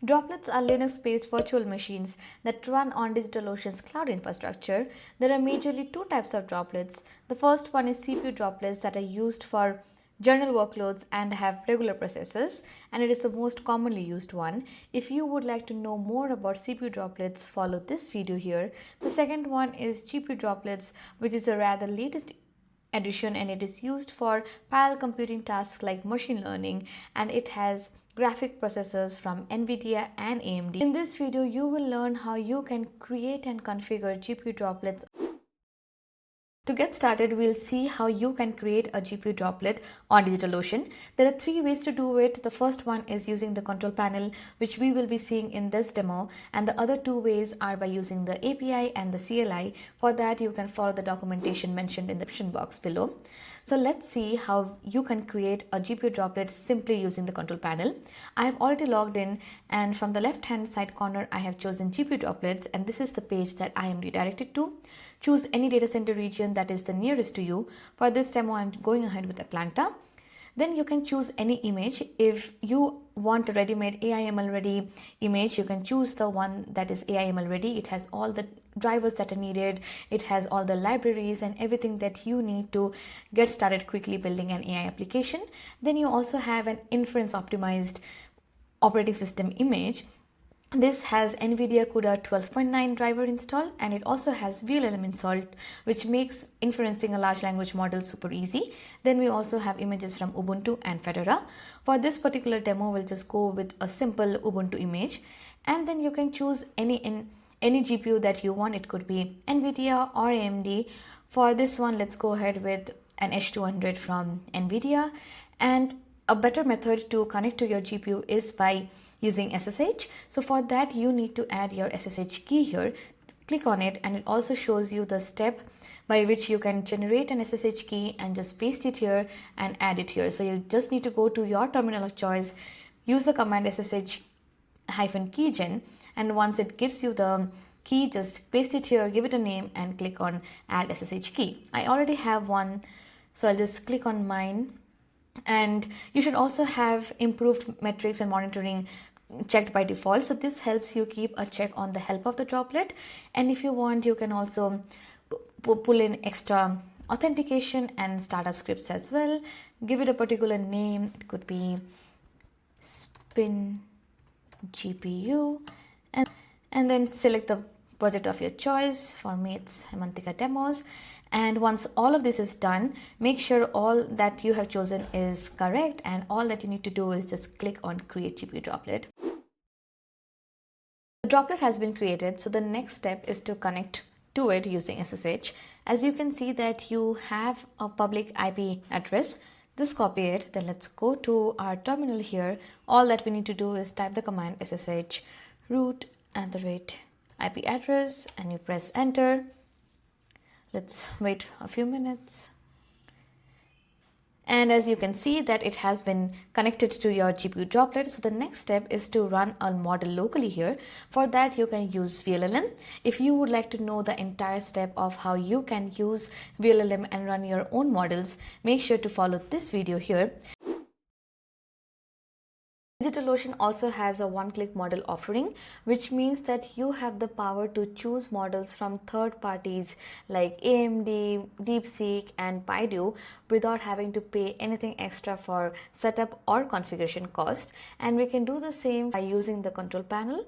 Droplets are Linux-based virtual machines that run on DigitalOcean's cloud infrastructure. There are majorly two types of droplets. The first one is CPU droplets that are used for general workloads and have regular processors, and it is the most commonly used one. If you would like to know more about CPU droplets, follow this video here. The second one is GPU droplets, which is a rather latest addition, and it is used for parallel computing tasks like machine learning, and it has graphic processors from NVIDIA and AMD. In this video, you will learn how you can create and configure GPU droplets. To get started, we'll see how you can create a GPU droplet on DigitalOcean. There are three ways to do it. The first one is using the control panel, which we will be seeing in this demo, and the other two ways are by using the API and the CLI. For that, you can follow the documentation mentioned in the description box below. So let's see how you can create a GPU droplet simply using the control panel. I have already logged in, and from the left hand side corner I have chosen GPU droplets, and this is the page that I am redirected to. Choose any data center region that is the nearest to you. For this demo, I'm going ahead with Atlanta. Then you can choose any image. If you want a ready-made AIML ready image, you can choose the one that is AIML ready. It has all the drivers that are needed. It has all the libraries and everything that you need to get started quickly building an AI application. Then you also have an inference optimized operating system image. This has NVIDIA CUDA 12.9 driver installed, and it also has VLLM installed, which makes inferencing a large language model super easy. Then we also have images from Ubuntu and Fedora. For this particular demo, we'll just go with a simple Ubuntu image, and then you can choose any GPU that you want. It could be NVIDIA or AMD. For this one, let's go ahead with an H200 from NVIDIA. And a better method to connect to your GPU is by using SSH. So for that, you need to add your SSH key here. Click on it, and it also shows you the step by which you can generate an SSH key and just paste it here and add it here. So you just need to go to your terminal of choice, use the command SSH-keygen, and once it gives you the key, just paste it here, give it a name, and click on add SSH key. I already have one, so I'll just click on mine. And you should also have improved metrics and monitoring checked by default, so this helps you keep a check on the health of the droplet. And if you want, you can also pull in extra authentication and startup scripts as well. Give it a particular name. It could be spin GPU, and then select the project of your choice. For me, it's Hemantika Demos. And once all of this is done, make sure all that you have chosen is correct, and all that you need to do is just click on create GPU droplet. The droplet has been created, so the next step is to connect to it using SSH. As you can see that you have a public IP address, just copy it. Then let's go to our terminal here. All that we need to do is type the command SSH root @IP address, and you press enter. Let's wait a few minutes. And as you can see that it has been connected to your GPU droplet. So the next step is to run a model locally here. For that, you can use VLLM. If you would like to know the entire step of how you can use VLLM and run your own models, make sure to follow this video here. DigitalOcean also has a one-click model offering, which means that you have the power to choose models from third parties like AMD, DeepSeek, and Baidu without having to pay anything extra for setup or configuration cost. And we can do the same by using the control panel.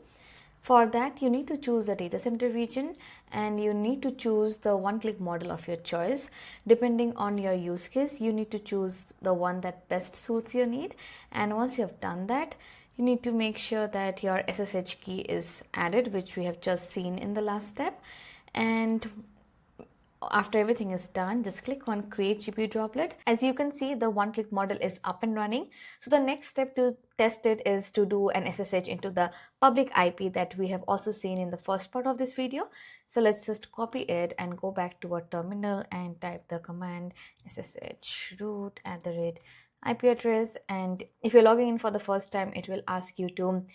For that, you need to choose a data center region, and you need to choose the one-click model of your choice. Depending on your use case, you need to choose the one that best suits your need. And once you have done that, you need to make sure that your SSH key is added, which we have just seen in the last step. And after everything is done, just click on create GPU droplet. As you can see, the one-click model is up and running. So the next step to test it is to do an SSH into the public IP that we have also seen in the first part of this video. So let's just copy it and go back to our terminal and type the command SSH root @IP address. And if you're logging in for the first time, it will ask you to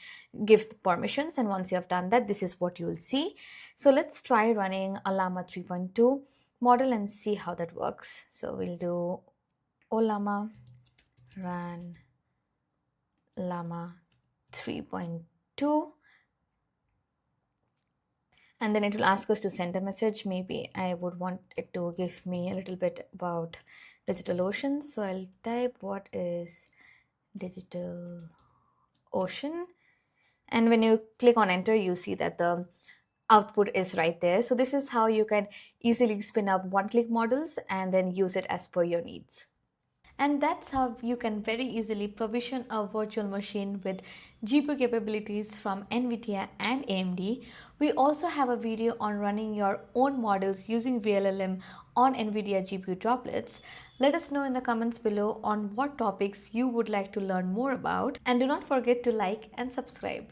give the permissions, and once you have done that, this is what you will see. So let's try running a Llama 3.2 model and see how that works. So we'll do Llama run Llama 3.2 2, and then it will ask us to send a message. Maybe I would want it to give me a little bit about DigitalOcean. So I'll type what is DigitalOcean. And when you click on enter, you see that the output is right there. So this is how you can easily spin up one-click models and then use it as per your needs. And that's how you can very easily provision a virtual machine with GPU capabilities from NVIDIA and AMD. We also have a video on running your own models using VLLM on NVIDIA GPU Droplets. Let us know in the comments below on what topics you would like to learn more about, and do not forget to like and subscribe.